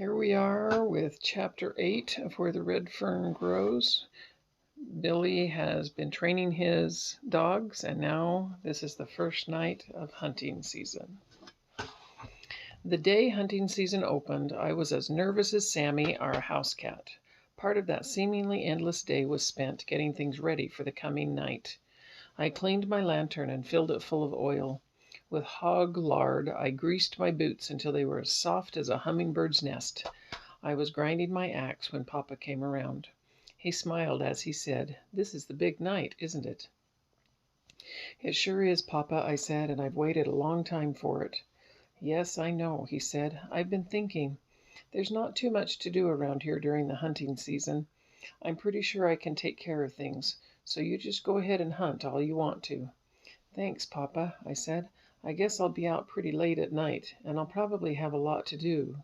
Here we are with Chapter 8 of Where the Red Fern Grows. Billy has been training his dogs, and now this is the first night of hunting season. The day hunting season opened, I was as nervous as Sammy, our house cat. Part of that seemingly endless day was spent getting things ready for the coming night. I cleaned my lantern and filled it full of oil. With hog lard, I greased my boots until they were as soft as a hummingbird's nest. I was grinding my axe when Papa came around. He smiled as he said, "This is the big night, isn't it?" "It sure is, Papa," I said, "and I've waited a long time for it." "Yes, I know," he said. "I've been thinking. There's not too much to do around here during the hunting season. I'm pretty sure I can take care of things, so you just go ahead and hunt all you want to." "Thanks, Papa," I said. "I guess I'll be out pretty late at night, and I'll probably have a lot to do.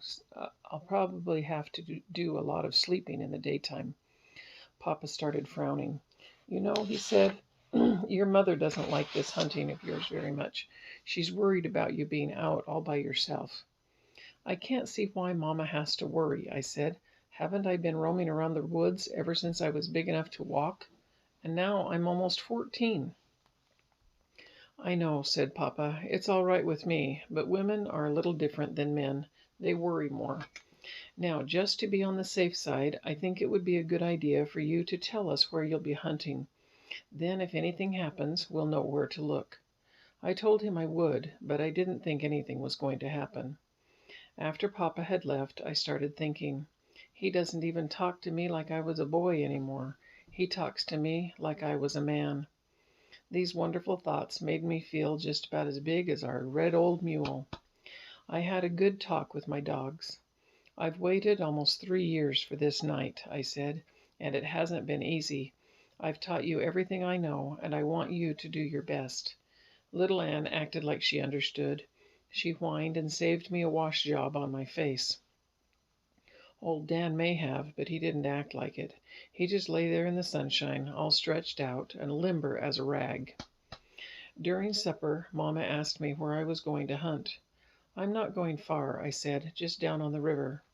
I'll probably have to do a lot of sleeping in the daytime." Papa started frowning. "You know," he said, "your mother doesn't like this hunting of yours very much. She's worried about you being out all by yourself." "I can't see why Mama has to worry," I said. "Haven't I been roaming around the woods ever since I was big enough to walk? And now I'm almost 14. "I know," said Papa. "It's all right with me, but women are a little different than men. They worry more. Now, just to be on the safe side, I think it would be a good idea for you to tell us where you'll be hunting. Then, if anything happens, we'll know where to look." I told him I would, but I didn't think anything was going to happen. After Papa had left, I started thinking. He doesn't even talk to me like I was a boy anymore. He talks to me like I was a man. These wonderful thoughts made me feel just about as big as our red old mule. I had a good talk with my dogs. "I've waited almost 3 years for this night," I said, "and it hasn't been easy. I've taught you everything I know, and I want you to do your best." Little Ann acted like she understood. She whined and saved me a wash job on my face. Old Dan may have, but he didn't act like it. He just lay there in the sunshine, all stretched out and limber as a rag. During supper, Mama asked me where I was going to hunt. "I'm not going far," I said, "just down on the river."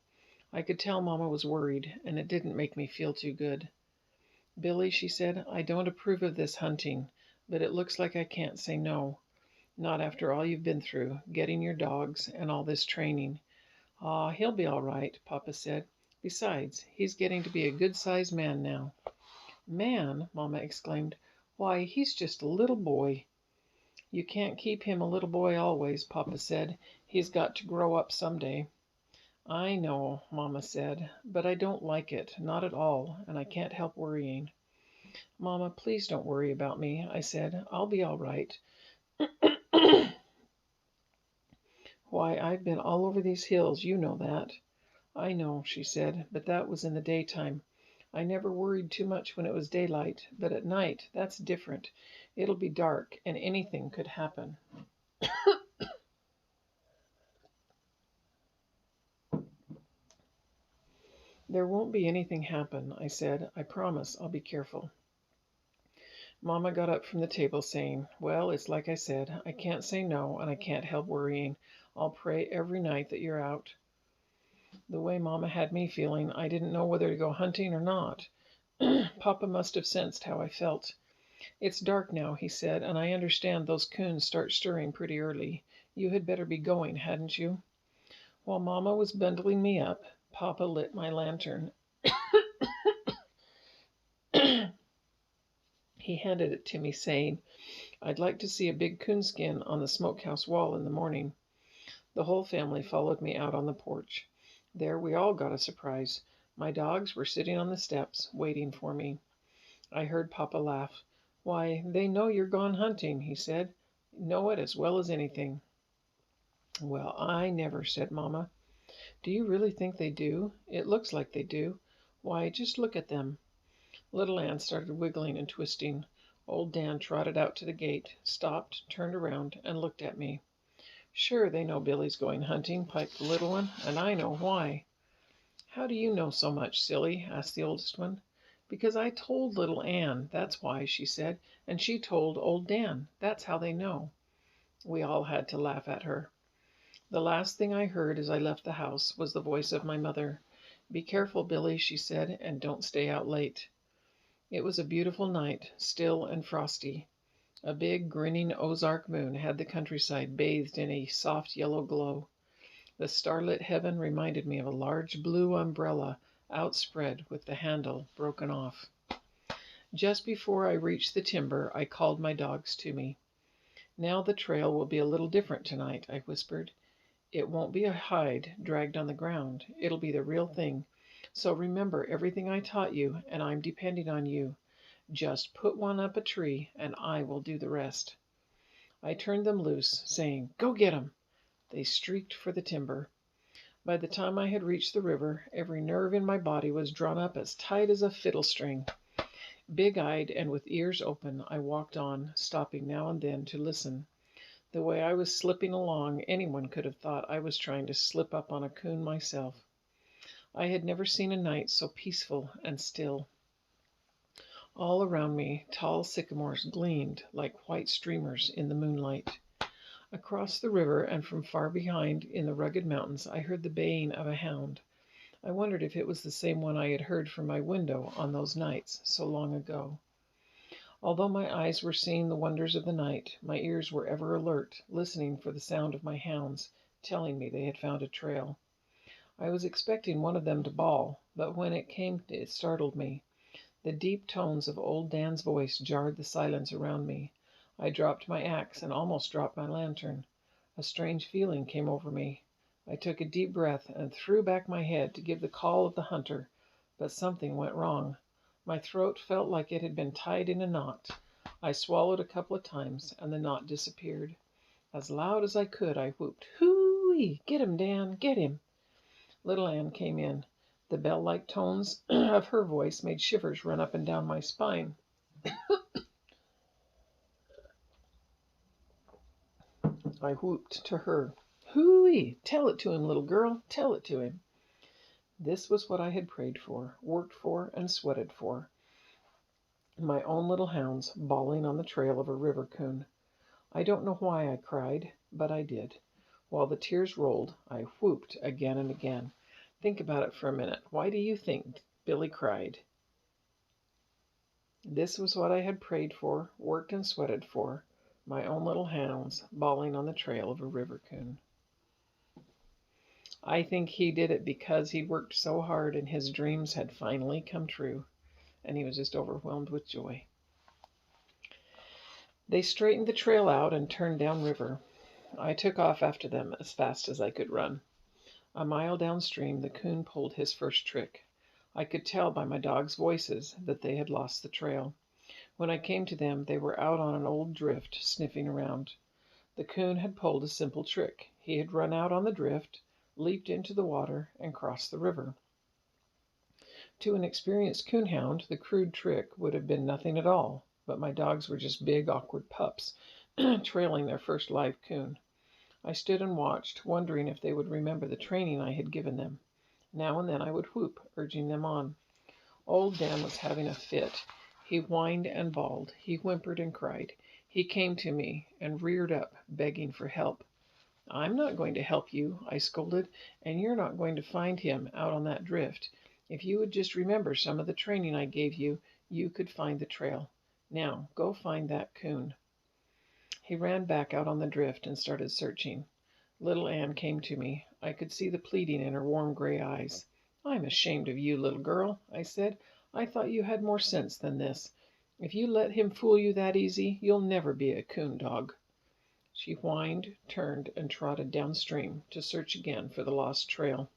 I could tell Mama was worried, and it didn't make me feel too good. "Billy," she said, "I don't approve of this hunting, but it looks like I can't say no. Not after all you've been through, getting your dogs, and all this training." "Aw, he'll be all right," Papa said. "Besides, he's getting to be a good-sized man now." "Man!" Mama exclaimed. "Why, he's just a little boy." "You can't keep him a little boy always," Papa said. "He's got to grow up some day." "I know," Mama said, "but I don't like it, not at all, and I can't help worrying." "Mama, please don't worry about me," I said. "I'll be all right." "Why, I've been all over these hills, you know that." "I know," she said, "but that was in the daytime. I never worried too much when it was daylight, but at night, that's different. It'll be dark, and anything could happen." "There won't be anything happen," I said. "I promise I'll be careful." Mama got up from the table, saying, "Well, it's like I said. I can't say no, and I can't help worrying. I'll pray every night that you're out." The way Mama had me feeling, I didn't know whether to go hunting or not. Papa must have sensed how I felt. "It's dark now," he said, "and I understand those coons start stirring pretty early. You had better be going, hadn't you?" While Mama was bundling me up, Papa lit my lantern. He handed it to me, saying, "I'd like to see a big coonskin on the smokehouse wall in the morning." The whole family followed me out on the porch. There we all got a surprise. My dogs were sitting on the steps, waiting for me. I heard Papa laugh. "Why, they know you're gone hunting," he said. "Know it as well as anything." "Well, I never," said Mama. "Do you really think they do? It looks like they do. Why, just look at them." Little Ann started wiggling and twisting. Old Dan trotted out to the gate, stopped, turned around, and looked at me. "Sure, they know Billy's going hunting," piped the little one, "and I know why." "How do you know so much, silly?" asked the oldest one. "Because I told little Ann, that's why," she said, "and she told old Dan. That's how they know." We all had to laugh at her. The last thing I heard as I left the house was the voice of my mother. "Be careful, Billy," she said, "and don't stay out late." It was a beautiful night, still and frosty. A big, grinning Ozark moon had the countryside bathed in a soft yellow glow. The starlit heaven reminded me of a large blue umbrella outspread with the handle broken off. Just before I reached the timber, I called my dogs to me. "Now the trail will be a little different tonight," I whispered. "It won't be a hide dragged on the ground. It'll be the real thing. So remember everything I taught you, and I'm depending on you. Just put one up a tree, and I will do the rest." I turned them loose, saying, "Go get 'em!" They streaked for the timber. By the time I had reached the river, every nerve in my body was drawn up as tight as a fiddle string. Big-eyed and with ears open, I walked on, stopping now and then to listen. The way I was slipping along, anyone could have thought I was trying to slip up on a coon myself. I had never seen a night so peaceful and still. All around me, tall sycamores gleamed like white streamers in the moonlight. Across the river and from far behind in the rugged mountains, I heard the baying of a hound. I wondered if it was the same one I had heard from my window on those nights so long ago. Although my eyes were seeing the wonders of the night, my ears were ever alert, listening for the sound of my hounds, telling me they had found a trail. I was expecting one of them to bawl, but when it came it startled me. The deep tones of old Dan's voice jarred the silence around me. I dropped my axe and almost dropped my lantern. A strange feeling came over me. I took a deep breath and threw back my head to give the call of the hunter, but something went wrong. My throat felt like it had been tied in a knot. I swallowed a couple of times, and the knot disappeared. As loud as I could, I whooped, "Hoo-wee! Get him, Dan! Get him!" Little Ann came in. The bell-like tones of her voice made shivers run up and down my spine. I whooped to her, "Hoo-wee! Tell it to him, little girl! Tell it to him!" This was what I had prayed for, worked for, and sweated for. My own little hounds bawling on the trail of a river coon. I don't know why I cried, but I did. While the tears rolled, I whooped again and again. Think about it for a minute. Why do you think Billy cried? This was what I had prayed for, worked and sweated for. My own little hounds bawling on the trail of a river coon. I think he did it because he'd worked so hard and his dreams had finally come true, and he was just overwhelmed with joy. They straightened the trail out and turned downriver. I took off after them as fast as I could run. A mile downstream, the coon pulled his first trick. I could tell by my dogs' voices that they had lost the trail. When I came to them, they were out on an old drift, sniffing around. The coon had pulled a simple trick. He had run out on the drift, leaped into the water, and crossed the river. To an experienced coonhound, the crude trick would have been nothing at all, but my dogs were just big, awkward pups, trailing their first live coon. I stood and watched, wondering if they would remember the training I had given them. Now and then I would whoop, urging them on. Old Dan was having a fit. He whined and bawled. He whimpered and cried. He came to me and reared up, begging for help. "I'm not going to help you," I scolded, "and you're not going to find him out on that drift. If you would just remember some of the training I gave you, you could find the trail. Now, go find that coon." He ran back out on the drift and started searching. Little Ann came to me. I could see the pleading in her warm gray eyes. "I'm ashamed of you, little girl," I said. "I thought you had more sense than this. If you let him fool you that easy, you'll never be a coon dog." She whined, turned, and trotted downstream to search again for the lost trail.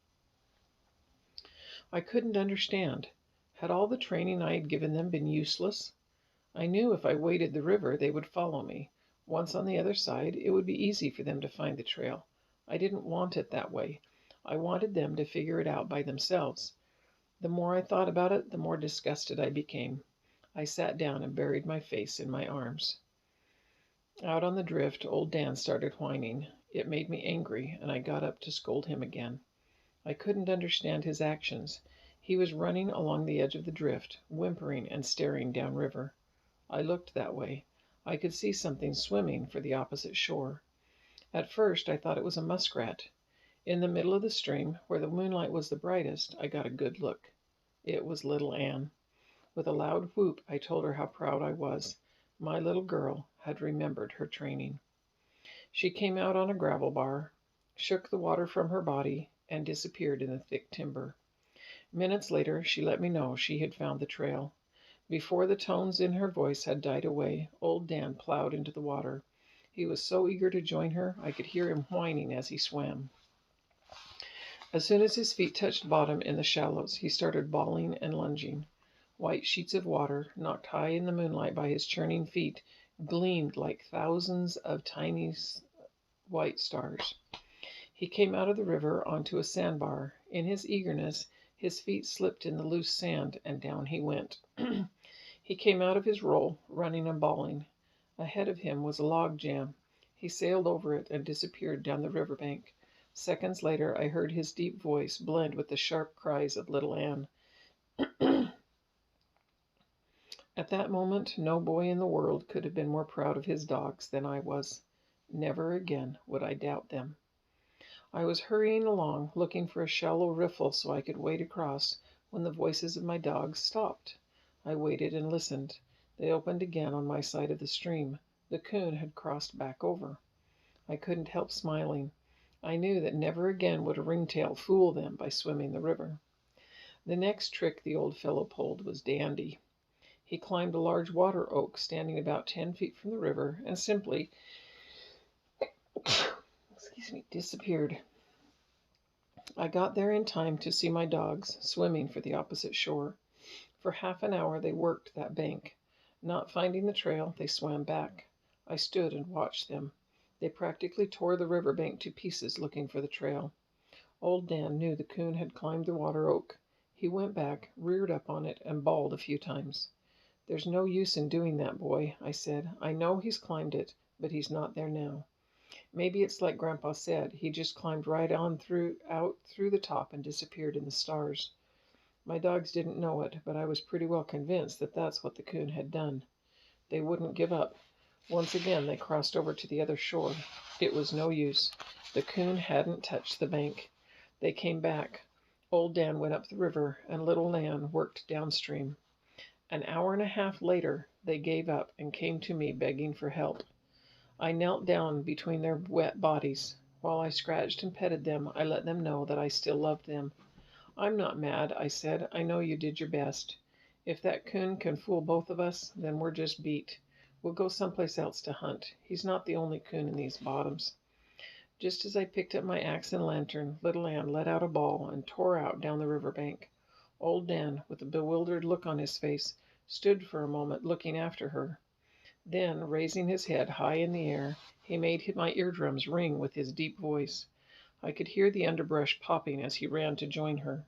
I couldn't understand. Had all the training I had given them been useless? I knew if I waded the river they would follow me. Once on the other side, it would be easy for them to find the trail. I didn't want it that way. I wanted them to figure it out by themselves. The more I thought about it, the more disgusted I became. I sat down and buried my face in my arms. Out on the drift, old Dan started whining. It made me angry, and I got up to scold him again. I couldn't understand his actions. He was running along the edge of the drift, whimpering and staring downriver. I looked that way. I could see something swimming for the opposite shore. At first I thought it was a muskrat. In the middle of the stream, where the moonlight was the brightest, I got a good look. It was little Anne. With a loud whoop, I told her how proud I was. My little girl had remembered her training. She came out on a gravel bar, shook the water from her body, and disappeared in the thick timber. Minutes later, she let me know she had found the trail. Before the tones in her voice had died away, old Dan plowed into the water. He was so eager to join her, I could hear him whining as he swam. As soon as his feet touched bottom in the shallows, he started bawling and lunging. White sheets of water, knocked high in the moonlight by his churning feet, gleamed like thousands of tiny white stars. He came out of the river onto a sandbar. In his eagerness, his feet slipped in the loose sand, and down he went. He came out of his roll, running and bawling. Ahead of him was a log jam. He sailed over it and disappeared down the river bank. Seconds later, I heard his deep voice blend with the sharp cries of little Anne. At that moment, no boy in the world could have been more proud of his dogs than I was. Never again would I doubt them. I was hurrying along, looking for a shallow riffle so I could wade across, when the voices of my dogs stopped. I waited and listened. They opened again on my side of the stream. The coon had crossed back over. I couldn't help smiling. I knew that never again would a ringtail fool them by swimming the river. The next trick the old fellow pulled was dandy. He climbed a large water oak standing about 10 feet from the river and simply disappeared. I got there in time to see my dogs swimming for the opposite shore. For half an hour they worked that bank. Not finding the trail, they swam back. I stood and watched them. They practically tore the river bank to pieces looking for the trail. Old Dan knew the coon had climbed the water oak. He went back, reared up on it, and bawled a few times. "There's no use in doing that, boy," I said. "I know he's climbed it, but he's not there now. Maybe it's like Grandpa said, he just climbed right on out through the top and disappeared in the stars." My dogs didn't know it, but I was pretty well convinced that that's what the coon had done. They wouldn't give up. Once again they crossed over to the other shore. It was no use. The coon hadn't touched the bank. They came back. Old Dan went up the river, and little Nan worked downstream. An hour and a half later, they gave up and came to me begging for help. I knelt down between their wet bodies. While I scratched and petted them, I let them know that I still loved them. "I'm not mad," I said. "I know you did your best. If that coon can fool both of us, then we're just beat. We'll go someplace else to hunt. He's not the only coon in these bottoms." Just as I picked up my axe and lantern, little Anne let out a bawl and tore out down the river bank. Old Dan, with a bewildered look on his face, stood for a moment looking after her. Then, raising his head high in the air, he made my eardrums ring with his deep voice. I could hear the underbrush popping as he ran to join her.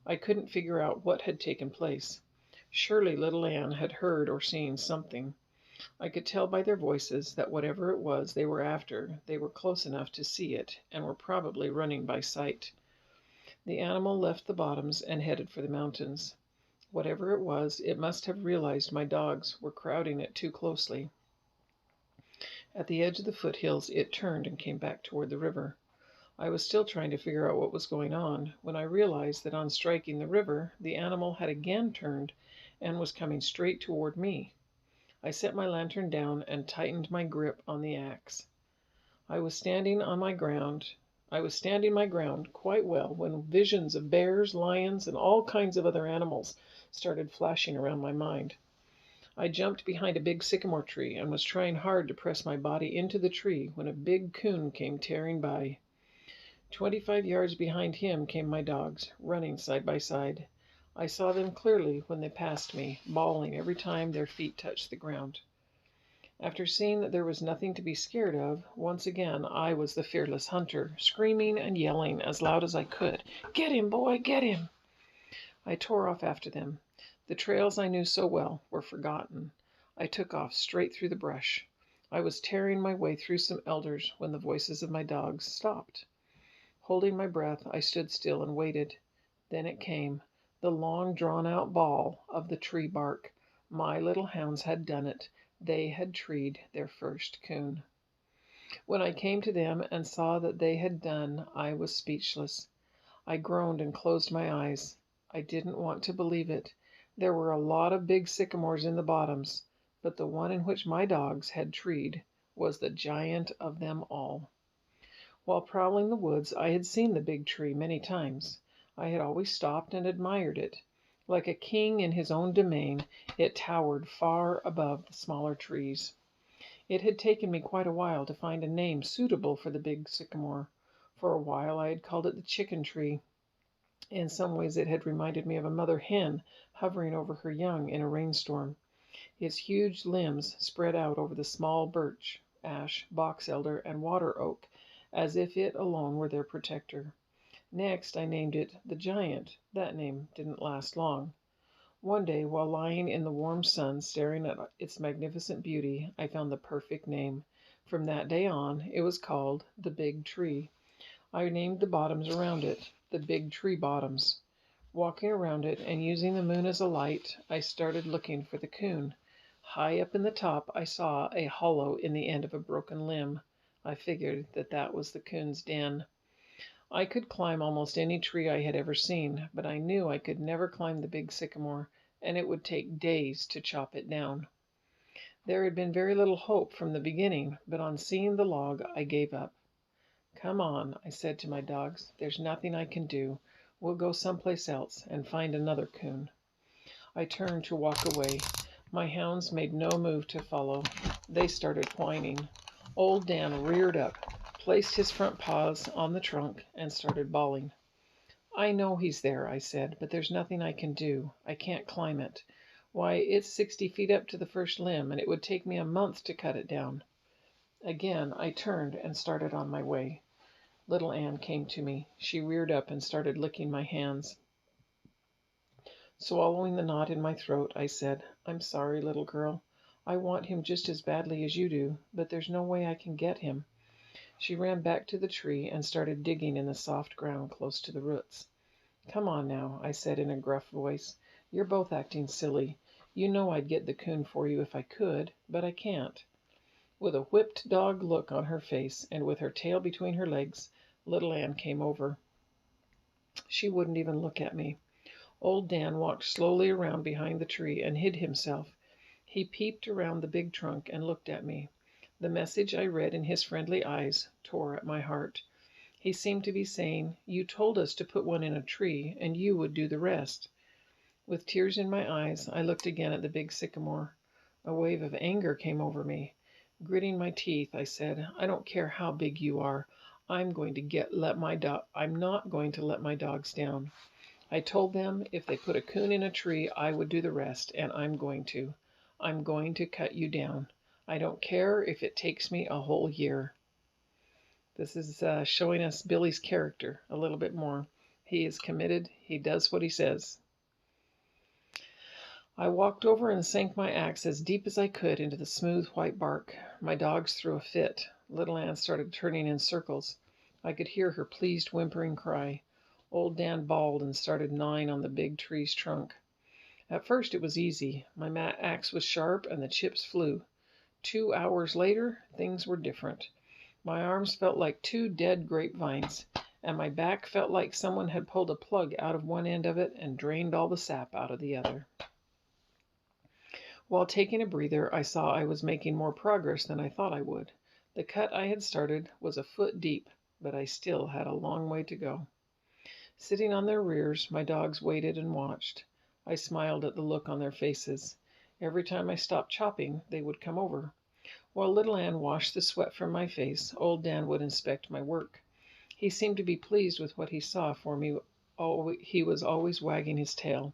I couldn't figure out what had taken place. Surely little Anne had heard or seen something. I could tell by their voices that whatever it was they were after, they were close enough to see it, and were probably running by sight. The animal left the bottoms and headed for the mountains. Whatever it was, it must have realized my dogs were crowding it too closely. At the edge of the foothills, it turned and came back toward the river. I was still trying to figure out what was going on when I realized that on striking the river, the animal had again turned and was coming straight toward me. I set my lantern down and tightened my grip on the axe. I was standing my ground quite well when visions of bears, lions, and all kinds of other animals started flashing around my mind. I jumped behind a big sycamore tree and was trying hard to press my body into the tree when a big coon came tearing by. 25 yards behind him came my dogs, running side by side. I saw them clearly when they passed me, bawling every time their feet touched the ground. After seeing that there was nothing to be scared of, once again I was the fearless hunter, screaming and yelling as loud as I could. "Get him, boy, get him!" I tore off after them. The trails I knew so well were forgotten. I took off straight through the brush. I was tearing my way through some elders when the voices of my dogs stopped. Holding my breath, I stood still and waited. Then it came, the long drawn-out bawl of the tree bark. My little hounds had done it. They had treed their first coon. When I came to them and saw that they had done, I was speechless. I groaned and closed my eyes. I didn't want to believe it. There were a lot of big sycamores in the bottoms, but the one in which my dogs had treed was the giant of them all. While prowling the woods, I had seen the big tree many times. I had always stopped and admired it. Like a king in his own domain, it towered far above the smaller trees. It had taken me quite a while to find a name suitable for the big sycamore. For a while I had called it the chicken tree. In some ways it had reminded me of a mother hen hovering over her young in a rainstorm. Its huge limbs spread out over the small birch, ash, box elder, and water oak, as if it alone were their protector. Next I named it the giant. That name didn't last long. One day, while lying in the warm sun staring at its magnificent beauty, I found the perfect name. From that day on, it was called the Big Tree. I named the bottoms around it the Big Tree Bottoms. Walking around it and using the moon as a light, I started looking for the coon. High up in the top, I saw a hollow in the end of a broken limb. I figured that that was the coon's den. I could climb almost any tree I had ever seen, but I knew I could never climb the big sycamore, and it would take days to chop it down. There had been very little hope from the beginning, but on seeing the log, I gave up. "Come on," I said to my dogs. "There's nothing I can do. We'll go someplace else and find another coon." I turned to walk away. My hounds made no move to follow. They started whining. Old Dan reared up, placed his front paws on the trunk, and started bawling. "I know he's there," I said, "but there's nothing I can do. I can't climb it. Why, it's 60 feet up to the first limb, and it would take me a month to cut it down." Again I turned and started on my way. Little Ann came to me. She reared up and started licking my hands. Swallowing the knot in my throat, I said, "I'm sorry, little girl. I want him just as badly as you do, but there's no way I can get him." She ran back to the tree and started digging in the soft ground close to the roots. "Come on now," I said in a gruff voice. "You're both acting silly. You know I'd get the coon for you if I could, but I can't." With a whipped dog look on her face and with her tail between her legs, Little Ann came over. She wouldn't even look at me. Old Dan walked slowly around behind the tree and hid himself. He peeped around the big trunk and looked at me. The message I read in his friendly eyes tore at my heart. He seemed to be saying, "You told us to put one in a tree, and you would do the rest." With tears in my eyes, I looked again at the big sycamore. A wave of anger came over me. Gritting my teeth, I said, "I don't care how big you are. I'm not going to let my dogs down. I told them if they put a coon in a tree, I would do the rest, and I'm going to. I'm going to cut you down. I don't care if it takes me a whole year." This is showing us Billy's character a little bit more. He is committed. He does what he says. I walked over and sank my axe as deep as I could into the smooth white bark. My dogs threw a fit. Little Ann started turning in circles. I could hear her pleased whimpering cry. Old Dan bawled and started gnawing on the big tree's trunk. At first it was easy. My axe was sharp and the chips flew. 2 hours later, things were different. My arms felt like two dead grapevines, and my back felt like someone had pulled a plug out of one end of it and drained all the sap out of the other. While taking a breather, I saw I was making more progress than I thought I would. The cut I had started was a foot deep, but I still had a long way to go. Sitting on their rears, my dogs waited and watched. I smiled at the look on their faces. Every time I stopped chopping, they would come over. While Little Ann washed the sweat from my face, Old Dan would inspect my work. He seemed to be pleased with what he saw, for me. He was always wagging his tail.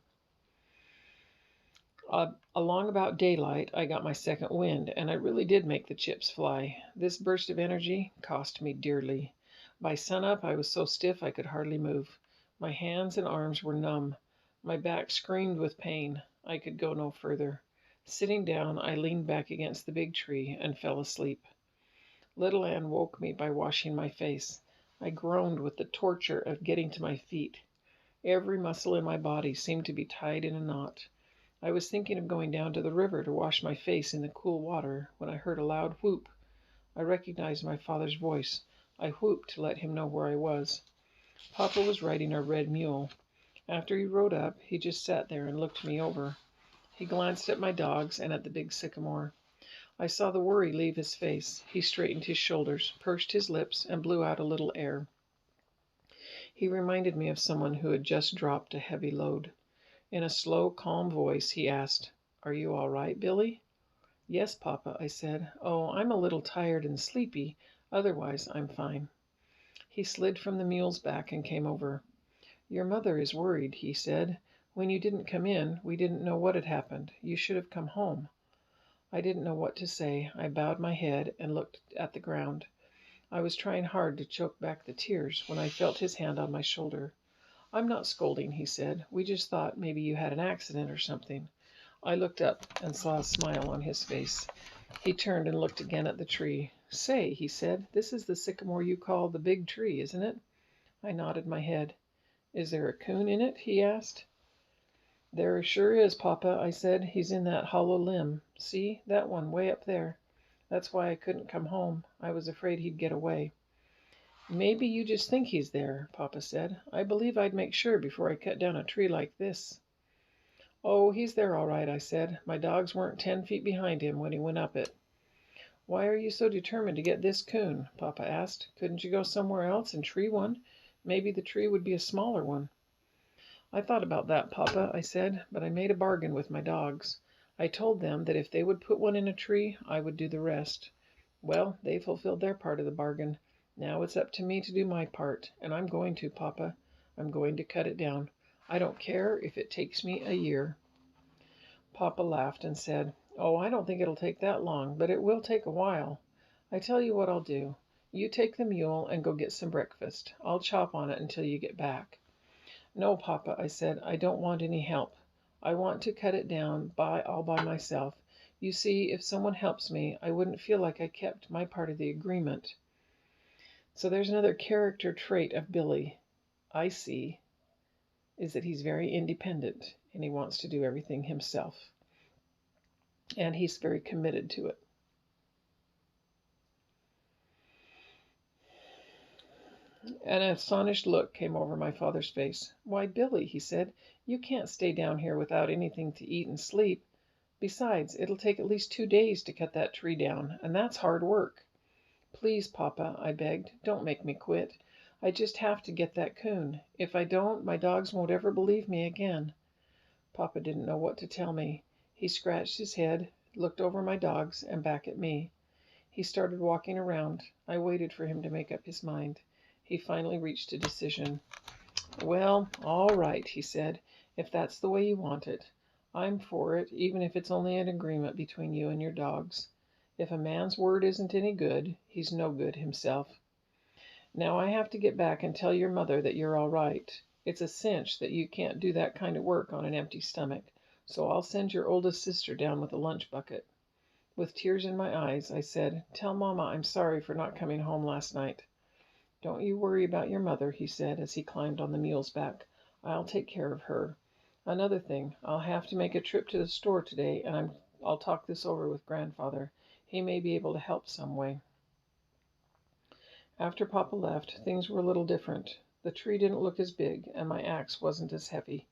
Along about daylight, I got my second wind, and I really did make the chips fly. This burst of energy cost me dearly. By sunup, I was so stiff I could hardly move. My hands and arms were numb. My back screamed with pain. I could go no further. Sitting down, I leaned back against the big tree and fell asleep. Little Ann woke me by washing my face. I groaned with the torture of getting to my feet. Every muscle in my body seemed to be tied in a knot. I was thinking of going down to the river to wash my face in the cool water when I heard a loud whoop. I recognized my father's voice. I whooped to let him know where I was. Papa was riding our red mule. After he rode up, he just sat there and looked me over. He glanced at my dogs and at the big sycamore. I saw the worry leave his face. He straightened his shoulders, pursed his lips, and blew out a little air. He reminded me of someone who had just dropped a heavy load. In a slow, calm voice, he asked, "Are you all right, Billy?" "Yes, Papa," I said. "Oh, I'm a little tired and sleepy. Otherwise, I'm fine." He slid from the mule's back and came over. "Your mother is worried," he said. "When you didn't come in, we didn't know what had happened. You should have come home." I didn't know what to say. I bowed my head and looked at the ground. I was trying hard to choke back the tears when I felt his hand on my shoulder. "I'm not scolding," he said. "We just thought maybe you had an accident or something." I looked up and saw a smile on his face. He turned and looked again at the tree. "Say," he said, "this is the sycamore you call the big tree, isn't it?" I nodded my head. "Is there a coon in it?" he asked. "There sure is, Papa," I said. "He's in that hollow limb. See, that one way up there. That's why I couldn't come home. I was afraid he'd get away." "Maybe you just think he's there," Papa said. "I believe I'd make sure before I cut down a tree like this." "Oh, he's there all right," I said. "My dogs weren't 10 feet behind him when he went up it." "Why are you so determined to get this coon?" Papa asked. "Couldn't you go somewhere else and tree one? Maybe the tree would be a smaller one." "I thought about that, Papa," I said, "but I made a bargain with my dogs. I told them that if they would put one in a tree, I would do the rest. Well, they fulfilled their part of the bargain. Now it's up to me to do my part, and I'm going to, Papa. I'm going to cut it down. I don't care if it takes me a year." Papa laughed and said, "Oh, I don't think it'll take that long, but it will take a while. I tell you what I'll do. You take the mule and go get some breakfast. I'll chop on it until you get back." "No, Papa," I said, "I don't want any help. I want to cut it down all by myself. You see, if someone helps me, I wouldn't feel like I kept my part of the agreement." So there's another character trait of Billy I see, is that he's very independent and he wants to do everything himself. And he's very committed to it. An astonished look came over my father's face. "Why, Billy," he said, "you can't stay down here without anything to eat and sleep. Besides, it'll take at least 2 days to cut that tree down, and that's hard work." "Please, Papa," I begged, "don't make me quit. I just have to get that coon. If I don't, my dogs won't ever believe me again." Papa didn't know what to tell me. He scratched his head, looked over my dogs and back at me. He started walking around. I waited for him to make up his mind. He finally reached a decision. "Well, all right," he said, "if that's the way you want it. I'm for it, even if it's only an agreement between you and your dogs. If a man's word isn't any good, he's no good himself. Now I have to get back and tell your mother that you're all right. It's a cinch that you can't do that kind of work on an empty stomach, so I'll send your oldest sister down with a lunch bucket." With tears in my eyes, I said, "Tell Mama I'm sorry for not coming home last night." "Don't you worry about your mother," he said as he climbed on the mule's back. "I'll take care of her. Another thing, I'll have to make a trip to the store today, and I'll talk this over with Grandfather. He may be able to help some way." After Papa left, things were a little different. The tree didn't look as big, and my axe wasn't as heavy.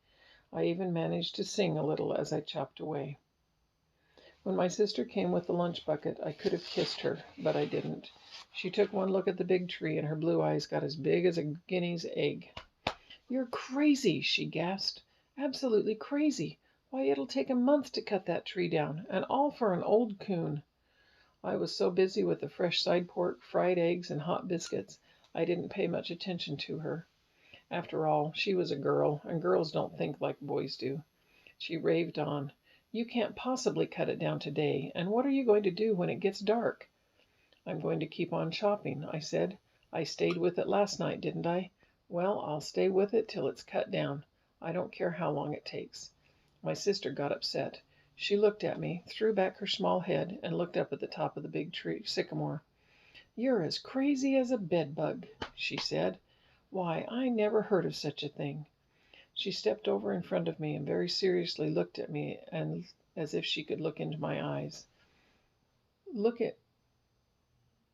I even managed to sing a little as I chopped away. When my sister came with the lunch bucket, I could have kissed her, but I didn't. She took one look at the big tree, and her blue eyes got as big as a guinea's egg. "You're crazy," she gasped. "Absolutely crazy. Why, it'll take a month to cut that tree down, and all for an old coon." I was so busy with the fresh side pork, fried eggs, and hot biscuits, I didn't pay much attention to her. After all, she was a girl, and girls don't think like boys do. She raved on. "You can't possibly cut it down today, and what are you going to do when it gets dark?" "I'm going to keep on chopping," I said. "I stayed with it last night, didn't I? Well, I'll stay with it till it's cut down. I don't care how long it takes." My sister got upset. She looked at me, threw back her small head, and looked up at the top of the big tree sycamore. "You're as crazy as a bedbug," she said. "Why, I never heard of such a thing." She stepped over in front of me and very seriously looked at me, and as if she could look into my eyes. "Look at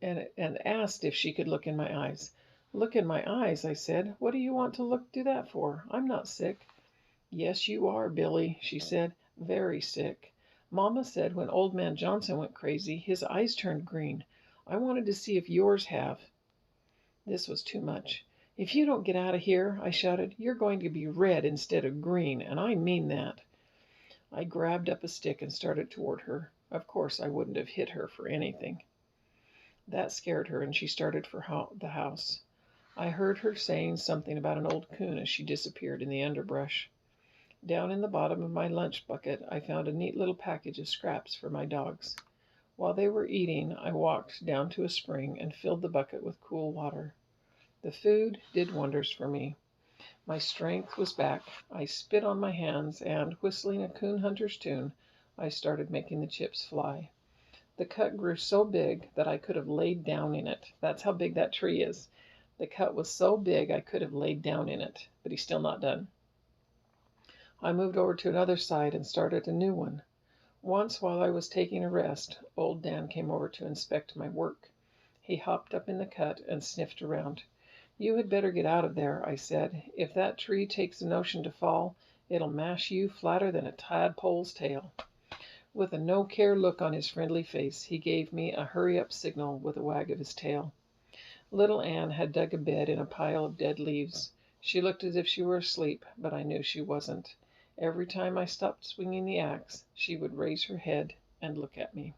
and asked if she could look in my eyes. Look in my eyes, I said. What do you want to do that for? I'm not sick. Yes, you are, Billy, she said. Very sick. Mama said when old man Johnson went crazy, his eyes turned green. I wanted to see if yours have. This was too much. If you don't get out of here, I shouted, you're going to be red instead of green, and I mean that. I grabbed up a stick and started toward her. Of course, I wouldn't have hit her for anything. That scared her, and she started for the house. I heard her saying something about an old coon as she disappeared in the underbrush. Down in the bottom of my lunch bucket, I found a neat little package of scraps for my dogs. While they were eating, I walked down to a spring and filled the bucket with cool water. The food did wonders for me. My strength was back. I spit on my hands, and, whistling a coon hunter's tune, I started making the chips fly. The cut grew so big that I could have laid down in it. That's how big that tree is. The cut was so big I could have laid down in it, but he's still not done. I moved over to another side and started a new one. Once, while I was taking a rest, old Dan came over to inspect my work. He hopped up in the cut and sniffed around. You had better get out of there, I said. If that tree takes a notion to fall, it'll mash you flatter than a tadpole's tail. With a no-care look on his friendly face, he gave me a hurry-up signal with a wag of his tail. Little Ann had dug a bed in a pile of dead leaves. She looked as if she were asleep, but I knew she wasn't. Every time I stopped swinging the axe, she would raise her head and look at me.